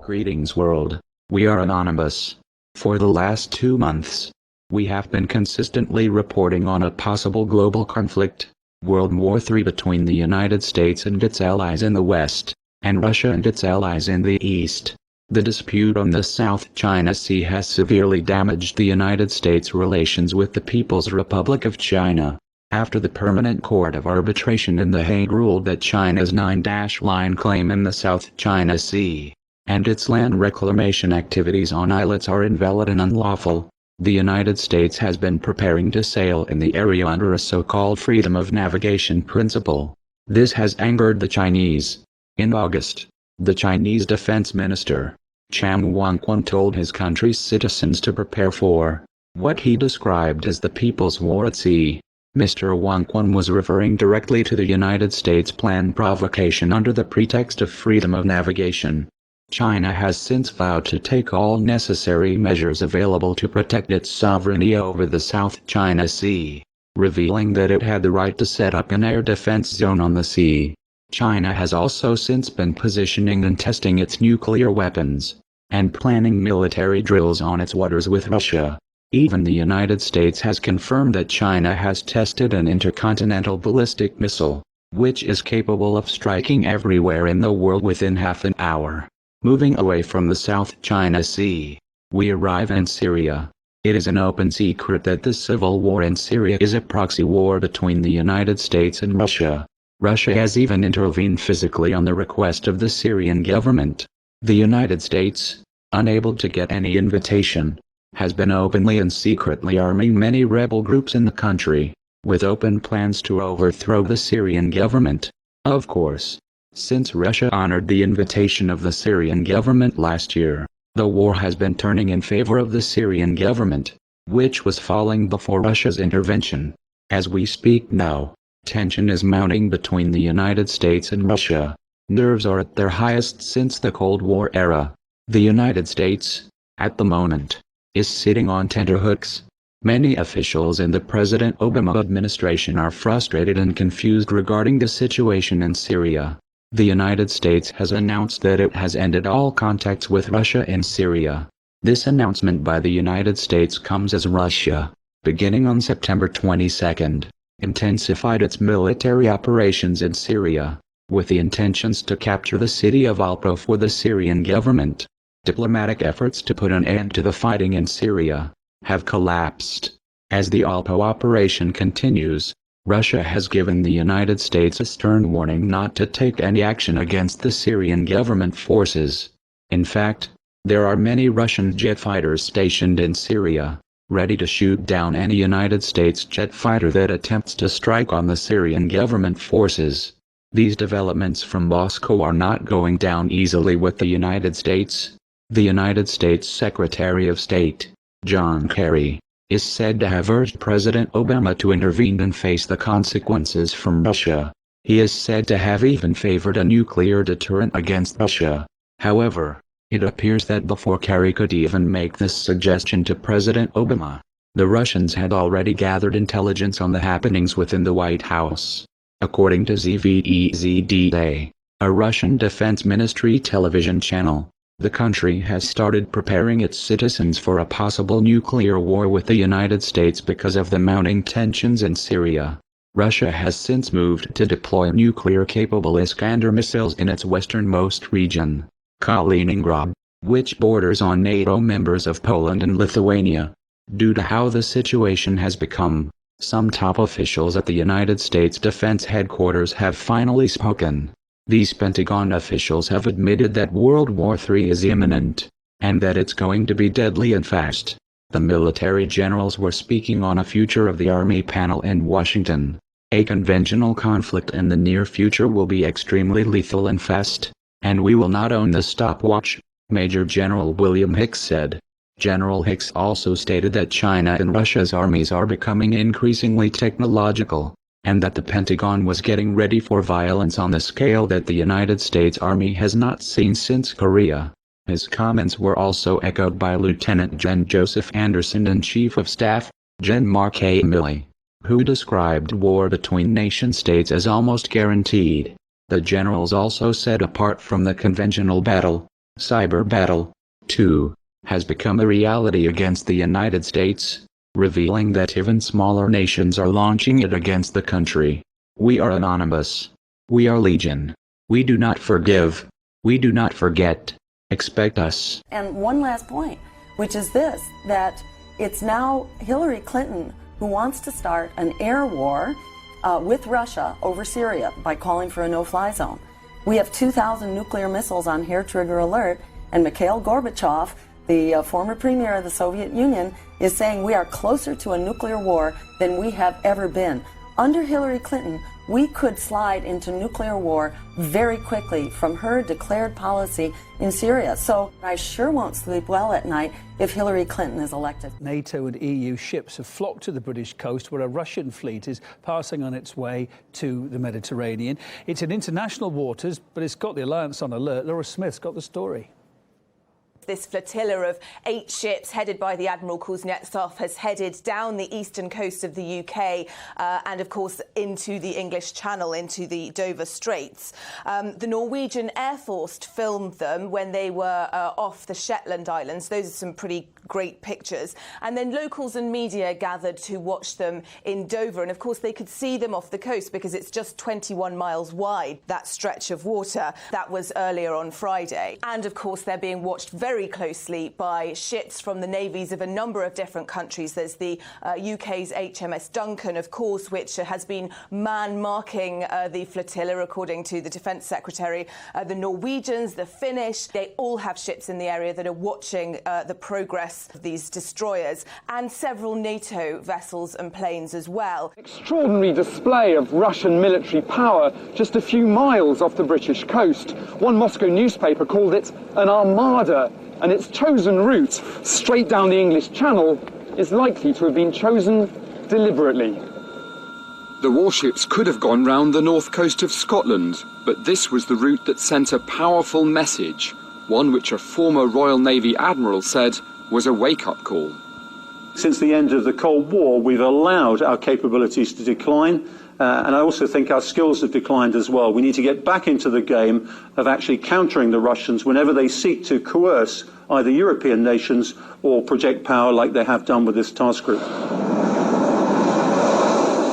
Greetings world. We are Anonymous. For the last 2 months, we have been consistently reporting on a possible global conflict, World War III between the United States and its allies in the West, and Russia and its allies in the East. The dispute on the South China Sea has severely damaged the United States' relations with the People's Republic of China, after the Permanent Court of Arbitration in The Hague ruled that China's 9-line claim in the South China Sea and its land reclamation activities on islets are invalid and unlawful. The United States has been preparing to sail in the area under a so-called freedom of navigation principle. This has angered the Chinese. In August, the Chinese Defense Minister, Chang Won-kwon, told his country's citizens to prepare for what he described as the People's War at Sea. Mr. Won-kwon was referring directly to the United States' planned provocation under the pretext of freedom of navigation. China has since vowed to take all necessary measures available to protect its sovereignty over the South China Sea, revealing that it had the right to set up an air defense zone on the sea. China has also since been positioning and testing its nuclear weapons, and planning military drills on its waters with Russia. Even the United States has confirmed that China has tested an intercontinental ballistic missile, which is capable of striking everywhere in the world within half an hour. Moving away from the South China Sea, we arrive in Syria. It is an open secret that the civil war in Syria is a proxy war between the United States and Russia. Russia has even intervened physically on the request of the Syrian government. The United States, unable to get any invitation, has been openly and secretly arming many rebel groups in the country, with open plans to overthrow the Syrian government. Of course, since Russia honored the invitation of the Syrian government last year, the war has been turning in favor of the Syrian government, which was falling before Russia's intervention. As we speak now, tension is mounting between the United States and Russia. Nerves are at their highest since the Cold War era. The United States, at the moment, is sitting on tenterhooks. Many officials in the President Obama administration are frustrated and confused regarding the situation in Syria. The United States has announced that it has ended all contacts with Russia in Syria. This announcement by the United States comes as Russia, beginning on September 22, intensified its military operations in Syria, with the intentions to capture the city of Aleppo for the Syrian government. Diplomatic efforts to put an end to the fighting in Syria have collapsed. As the Aleppo operation continues, Russia has given the United States a stern warning not to take any action against the Syrian government forces. In fact, there are many Russian jet fighters stationed in Syria, ready to shoot down any United States jet fighter that attempts to strike on the Syrian government forces. These developments from Moscow are not going down easily with the United States. The United States Secretary of State, John Kerry, is said to have urged President Obama to intervene and face the consequences from Russia. He is said to have even favored a nuclear deterrent against Russia. However, it appears that before Kerry could even make this suggestion to President Obama, the Russians had already gathered intelligence on the happenings within the White House. According to ZVEZDA, a Russian Defense Ministry television channel, the country has started preparing its citizens for a possible nuclear war with the United States because of the mounting tensions in Syria. Russia has since moved to deploy nuclear-capable Iskander missiles in its westernmost region, Kaliningrad, which borders on NATO members of Poland and Lithuania. Due to how the situation has become, some top officials at the United States Defense Headquarters have finally spoken. These Pentagon officials have admitted that World War III is imminent, and that it's going to be deadly and fast. The military generals were speaking on a Future of the Army panel in Washington. A conventional conflict in the near future will be extremely lethal and fast, and we will not own the stopwatch, Major General William Hicks said. General Hicks also stated that China and Russia's armies are becoming increasingly technological, and that the Pentagon was getting ready for violence on the scale that the United States Army has not seen since Korea. His comments were also echoed by Lieutenant Gen Joseph Anderson and Chief of Staff, Gen Mark A. Milley, who described war between nation-states as almost guaranteed. The generals also said apart from the conventional battle, cyber battle, too, has become a reality against the United States, revealing that even smaller nations are launching it against the country. We are anonymous. We are legion. We do not forgive. We do not forget. Expect us. And one last point, which is this, that it's now Hillary Clinton who wants to start an air war with Russia over Syria by calling for a no-fly zone. We have 2,000 nuclear missiles on hair-trigger alert, and Mikhail Gorbachev, the former premier of the Soviet Union, is saying we are closer to a nuclear war than we have ever been. Under Hillary Clinton, we could slide into nuclear war very quickly from her declared policy in Syria. So I sure won't sleep well at night if Hillary Clinton is elected. NATO and EU ships have flocked to the British coast where a Russian fleet is passing on its way to the Mediterranean. It's in international waters, but it's got the alliance on alert. Laura Smith's got the story. This flotilla of 8 ships headed by the Admiral Kuznetsov has headed down the eastern coast of the UK and, of course, into the English Channel, into the Dover Straits. The Norwegian Air Force filmed them when they were off the Shetland Islands. Those are some pretty great pictures. And then locals and media gathered to watch them in Dover. And, of course, they could see them off the coast because it's just 21 miles wide, that stretch of water. That was earlier on Friday. And, of course, they're being watched very closely by ships from the navies of a number of different countries. There's the UK's HMS Duncan, of course, which has been man-marking the flotilla, according to the Defence Secretary. The Norwegians, the Finnish, they all have ships in the area that are watching the progress of these destroyers, and several NATO vessels and planes as well. Extraordinary display of Russian military power just a few miles off the British coast. One Moscow newspaper called it an armada, and its chosen route straight down the English Channel is likely to have been chosen deliberately. The warships could have gone round the north coast of Scotland, but this was the route that sent a powerful message, one which a former Royal Navy admiral said was a wake-up call. Since the end of the Cold War, we've allowed our capabilities to decline, and I also think our skills have declined as well. We need to get back into the game of actually countering the Russians whenever they seek to coerce either European nations or project power like they have done with this task group.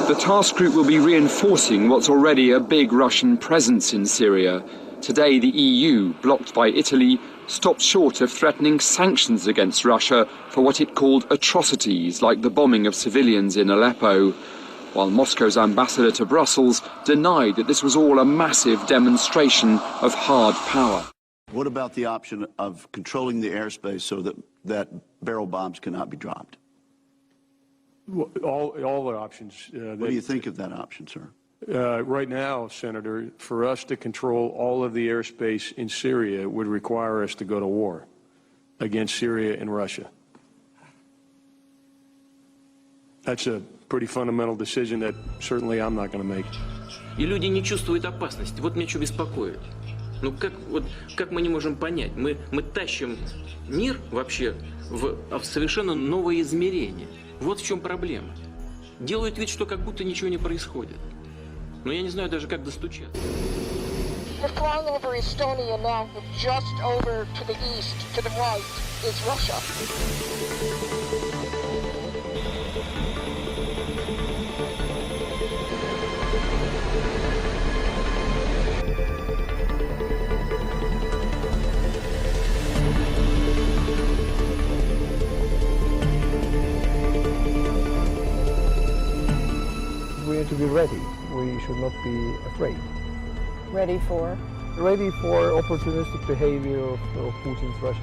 The task group will be reinforcing what's already a big Russian presence in Syria. Today, the EU, blocked by Italy, stopped short of threatening sanctions against Russia for what it called atrocities like the bombing of civilians in Aleppo, while Moscow's ambassador to Brussels denied that this was all a massive demonstration of hard power. What about the option of controlling the airspace so that barrel bombs cannot be dropped? All the options. What do you think of that option, sir? Right now, Senator, for us to control all of the airspace in Syria would require us to go to war against Syria and Russia. That's a pretty fundamental decision that certainly I'm not going to make. И люди не чувствуют опасности. Вот меня что беспокоит. Ну как мы не можем понять? Мы тащим мир вообще в совершенно новое измерение. Вот в чем проблема. Делают вид, что как будто ничего не происходит. Но я не знаю даже, как достучаться. We're flying over Estonia now, but just over to the east, to the right, is Russia. We have to be ready. We should not be afraid. Ready for? Ready for opportunistic behavior of Putin's Russia.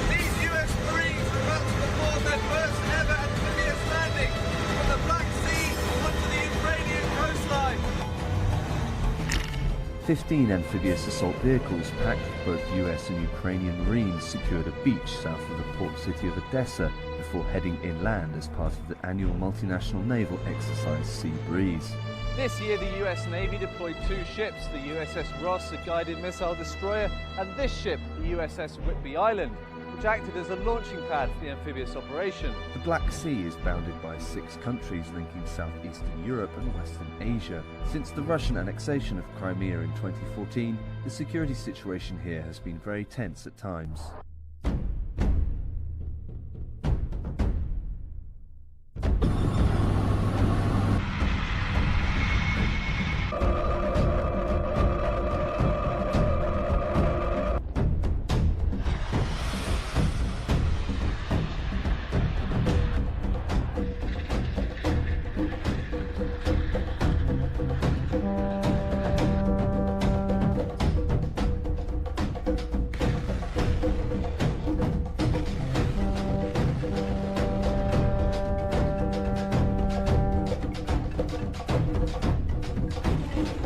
These US Marines are about to perform their first ever amphibious landing from the Black Sea onto the Ukrainian coastline. 15 amphibious assault vehicles packed with both US and Ukrainian Marines secured a beach south of the port city of Odessa before heading inland as part of the annual multinational naval exercise Sea Breeze. This year the US Navy deployed 2 ships, the USS Ross, a guided missile destroyer, and this ship, the USS Whitby Island, which acted as a launching pad for the amphibious operation. The Black Sea is bounded by 6 countries linking southeastern Europe and western Asia. Since the Russian annexation of Crimea in 2014, the security situation here has been very tense at times.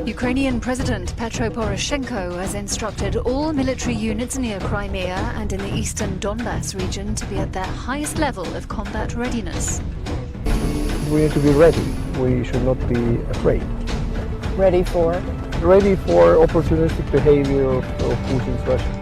Ukrainian President Petro Poroshenko has instructed all military units near Crimea and in the eastern Donbass region to be at their highest level of combat readiness. We need to be ready. We should not be afraid. Ready for? Ready for opportunistic behavior of Putin's Russia.